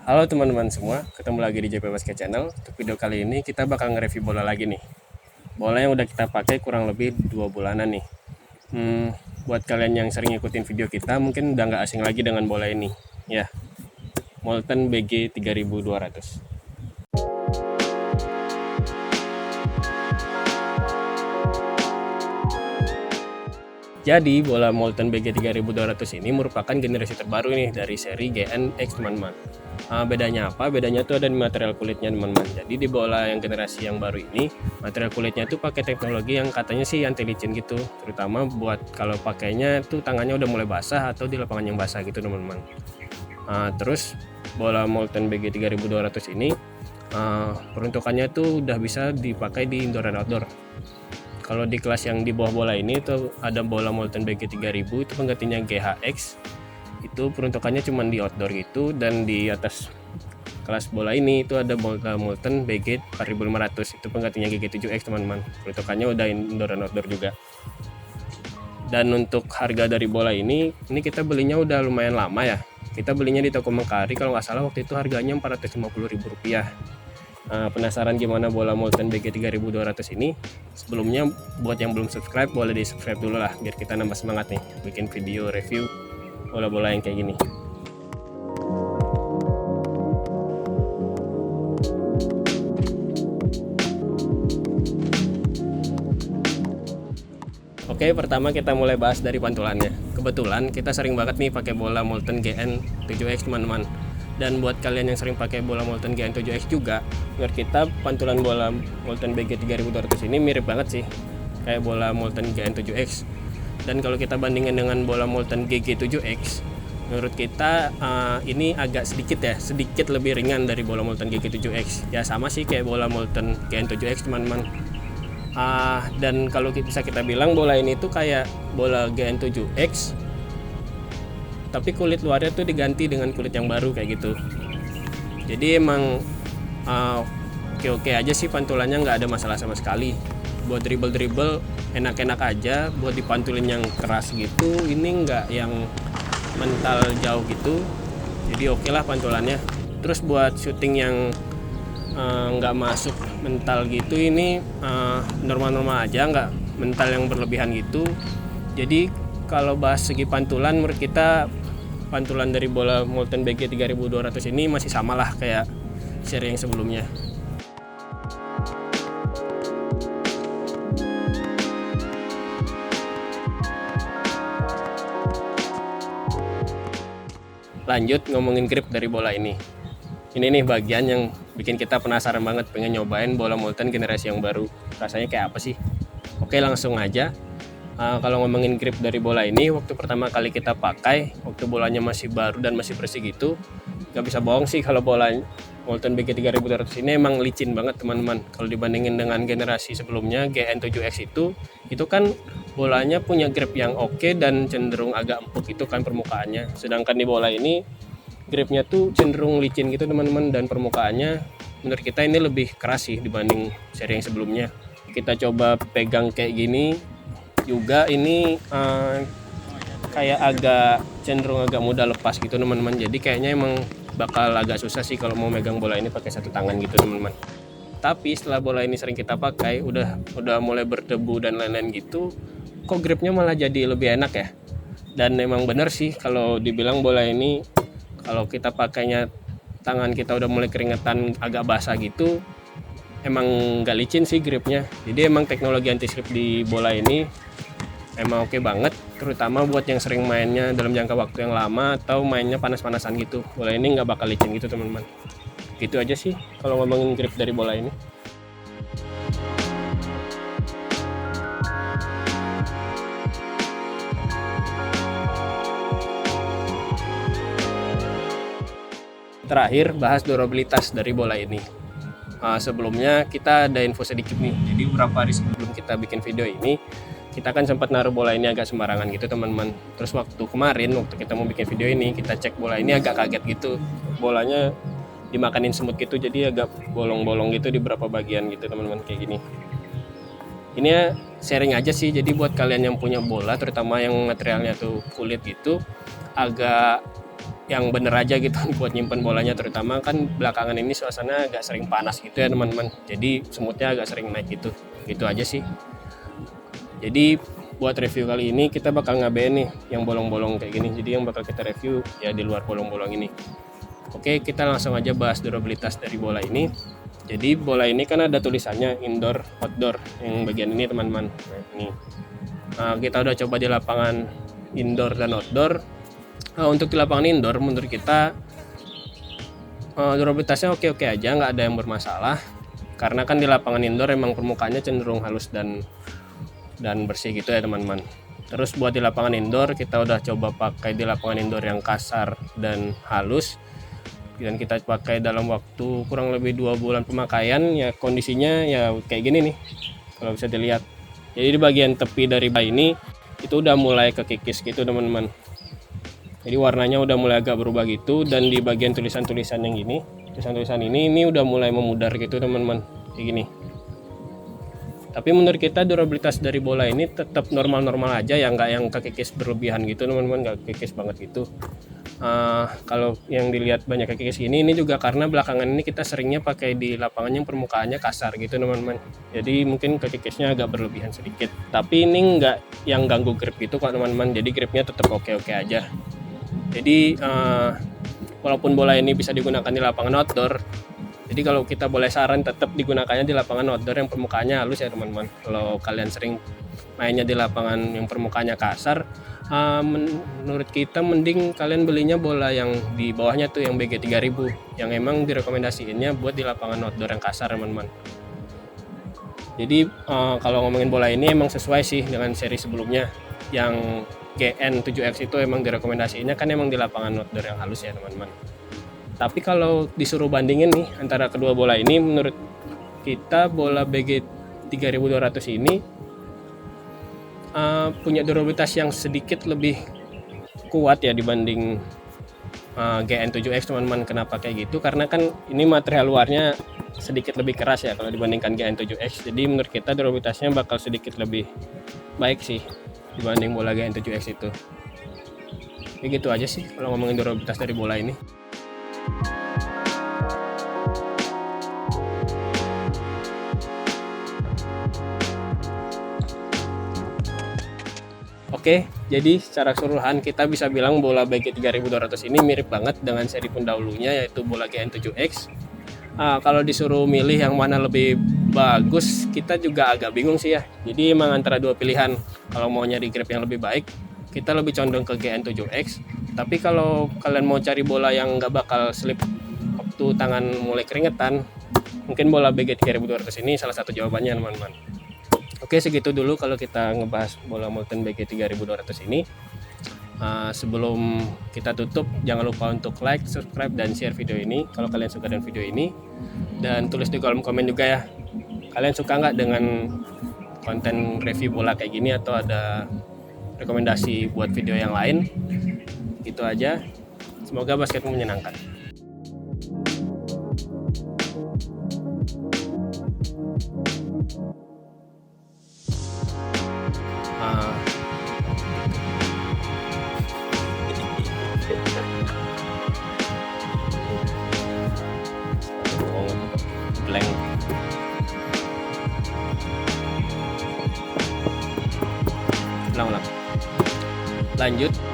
Halo teman-teman semua, ketemu lagi di JP Basket Channel. Untuk video kali ini kita bakal nge-review bola lagi nih. Bola yang udah kita pakai kurang lebih 2 bulanan nih. Buat kalian yang sering ikutin video kita mungkin udah nggak asing lagi dengan bola ini. Ya, Molten BG 3200. Jadi bola Molten BG 3200 ini merupakan generasi terbaru nih dari seri GNX teman-teman. Bedanya apa? Bedanya tuh ada di material kulitnya teman-teman. Jadi di bola yang generasi yang baru ini, material kulitnya tuh pakai teknologi yang katanya sih anti licin gitu. Terutama buat kalau pakainya tuh tangannya udah mulai basah atau di lapangan yang basah gitu teman-teman. Terus bola Molten BG 3200 ini peruntukannya tuh udah bisa dipakai di indoor dan outdoor. Kalau di kelas yang di bawah bola ini tuh ada bola Molten BG 3000, itu penggantinya GHX. Itu peruntukannya cuma di outdoor gitu, dan di atas kelas bola ini itu ada bola Molten BG 4500, itu penggantinya GG7X teman-teman. Peruntukannya udah indoor dan outdoor juga. Dan untuk harga dari bola ini kita belinya udah lumayan lama ya. Kita belinya di toko Mengkari, kalau nggak salah waktu itu harganya Rp450.000. Penasaran gimana bola Molten BG 3200 ini? Sebelumnya buat yang belum subscribe boleh di subscribe dulu lah, biar kita nambah semangat nih bikin video review bola-bola yang kayak gini. Oke, pertama kita mulai bahas dari pantulannya. Kebetulan kita sering banget nih pakai bola Molten GN7X teman-teman. Dan buat kalian yang sering pakai bola Molten GN7X juga, menurut kita pantulan bola Molten BG 3200 ini mirip banget sih kayak bola Molten GN7X. Dan kalau kita bandingin dengan bola Molten GG7X, menurut kita ini agak sedikit lebih ringan dari bola Molten GG7X. Ya sama sih kayak bola Molten GN7X teman-teman. Dan kalau bisa kita bilang bola ini tuh kayak bola GN7X, tapi kulit luarnya tuh diganti dengan kulit yang baru kayak gitu. Jadi emang oke aja sih pantulannya, nggak ada masalah sama sekali. Buat dribble enak-enak aja. Buat dipantulin yang keras gitu, ini nggak yang mental jauh gitu, jadi oke lah pantulannya. Terus buat shooting yang nggak masuk mental gitu, ini normal-normal aja, nggak mental yang berlebihan gitu. Jadi kalau bahas segi pantulan, menurut kita pantulan dari bola Molten BG 3200 ini masih sama lah kayak seri yang sebelumnya. Lanjut ngomongin grip dari bola ini. Ini nih bagian yang bikin kita penasaran banget, pengen nyobain bola Molten generasi yang baru. Rasanya kayak apa sih? Oke, langsung aja. Kalau ngomongin grip dari bola ini, waktu pertama kali kita pakai, waktu bolanya masih baru dan masih bersih gitu, nggak bisa bohong sih kalau bola Molten BG 3200 ini emang licin banget teman-teman. Kalau dibandingin dengan generasi sebelumnya GN7X itu kan bolanya punya grip yang oke dan cenderung agak empuk itu kan permukaannya. Sedangkan di bola ini gripnya tuh cenderung licin gitu teman-teman, dan permukaannya menurut kita ini lebih keras sih dibanding seri yang sebelumnya. Kita coba pegang kayak gini juga, ini kayak cenderung agak mudah lepas gitu teman-teman. Jadi kayaknya emang bakal agak susah sih kalau mau megang bola ini pakai satu tangan gitu teman-teman. Tapi setelah bola ini sering kita pakai, udah mulai berdebu dan lain-lain gitu, kok gripnya malah jadi lebih enak ya. Dan emang bener sih kalau dibilang bola ini kalau kita pakainya tangan kita udah mulai keringetan agak basah gitu, emang nggak licin sih gripnya. Jadi emang teknologi anti slip di bola ini emang oke banget, terutama buat yang sering mainnya dalam jangka waktu yang lama atau mainnya panas-panasan gitu. Bola ini nggak bakal licin gitu teman-teman. Gitu aja sih kalau ngomongin grip dari bola ini. Terakhir bahas durabilitas dari bola ini. Sebelumnya kita ada info sedikit nih. Jadi beberapa hari sebelum kita bikin video ini, kita kan sempat naruh bola ini agak sembarangan gitu teman-teman. Terus waktu kita mau bikin video ini, kita cek bola ini agak kaget gitu. Bolanya dimakanin semut gitu, jadi agak bolong-bolong gitu di beberapa bagian gitu teman-teman, kayak gini. Ini ya sharing aja sih, jadi buat kalian yang punya bola terutama yang materialnya tuh kulit gitu, agak yang bener aja gitu buat nyimpen bolanya, terutama kan belakangan ini suasana agak sering panas gitu ya teman-teman, jadi semutnya agak sering naik gitu. Gitu aja sih. Jadi buat review kali ini kita bakal ngabein nih yang bolong-bolong kayak gini, jadi yang bakal kita review ya di luar bolong-bolong ini. Oke, kita langsung aja bahas durabilitas dari bola ini. Jadi bola ini kan ada tulisannya indoor outdoor yang bagian ini teman-teman. Nah, ini kita udah coba di lapangan indoor dan outdoor. Untuk di lapangan indoor menurut kita durabilitasnya oke-oke aja, nggak ada yang bermasalah, karena kan di lapangan indoor emang permukaannya cenderung halus dan bersih gitu ya teman-teman. Terus buat di lapangan indoor kita udah coba pakai di lapangan indoor yang kasar dan halus, dan kita pakai dalam waktu kurang lebih 2 bulan pemakaian. Ya kondisinya ya kayak gini nih kalau bisa dilihat. Jadi di bagian tepi dari bola ini itu udah mulai kekikis gitu teman-teman. Jadi warnanya udah mulai agak berubah gitu, dan di bagian tulisan-tulisan yang gini, tulisan-tulisan ini udah mulai memudar gitu teman-teman, kayak gini. Tapi menurut kita durabilitas dari bola ini tetap normal-normal aja ya, nggak yang kekikis berlebihan gitu teman-teman, nggak kekikis banget gitu. Kalau yang dilihat banyak kekikis ini juga karena belakangan ini kita seringnya pakai di lapangan yang permukaannya kasar gitu teman-teman. Jadi mungkin kekikisnya agak berlebihan sedikit. Tapi ini nggak yang ganggu grip gitu kok teman-teman. Jadi gripnya tetap oke-oke aja. Jadi walaupun bola ini bisa digunakan di lapangan outdoor, jadi kalau kita boleh saran tetap digunakannya di lapangan outdoor yang permukaannya halus ya teman-teman. Kalau kalian sering mainnya di lapangan yang permukaannya kasar, menurut kita mending kalian belinya bola yang di bawahnya tuh yang BG 3000 yang emang direkomendasiinnya buat di lapangan outdoor yang kasar teman-teman. Jadi kalau ngomongin bola ini emang sesuai sih dengan seri sebelumnya yang GN7X itu emang direkomendasiinnya kan emang di lapangan outdoor yang halus ya teman-teman. Tapi kalau disuruh bandingin nih antara kedua bola ini, menurut kita bola BG 3200 ini punya durabilitas yang sedikit lebih kuat ya dibanding GN7X teman-teman. Kenapa kayak gitu? Karena kan ini material luarnya sedikit lebih keras ya kalau dibandingkan GN7X. Jadi menurut kita durabilitasnya bakal sedikit lebih baik sih dibanding bola GN7X itu. Ya gitu aja sih kalau ngomongin durabilitas dari bola ini. Oke, jadi secara keseluruhan kita bisa bilang bola BG 3200 ini mirip banget dengan seri pendahulunya yaitu bola GN7X. Kalau disuruh milih yang mana lebih bagus, kita juga agak bingung sih ya. Jadi emang antara dua pilihan. Kalau mau nyari grip yang lebih baik, kita lebih condong ke GN7X. Tapi kalau kalian mau cari bola yang nggak bakal slip waktu tangan mulai keringetan, mungkin bola BG 3200 ini salah satu jawabannya teman-teman. Oke, segitu dulu kalau kita ngebahas bola Molten BG 3200 ini. Sebelum kita tutup, jangan lupa untuk like, subscribe, dan share video ini kalau kalian suka dengan video ini, dan tulis di kolom komen juga ya, kalian suka nggak dengan konten review bola kayak gini atau ada rekomendasi buat video yang lain. Gitu aja, semoga basketmu menyenangkan. Blank. Ulang. Lanjut.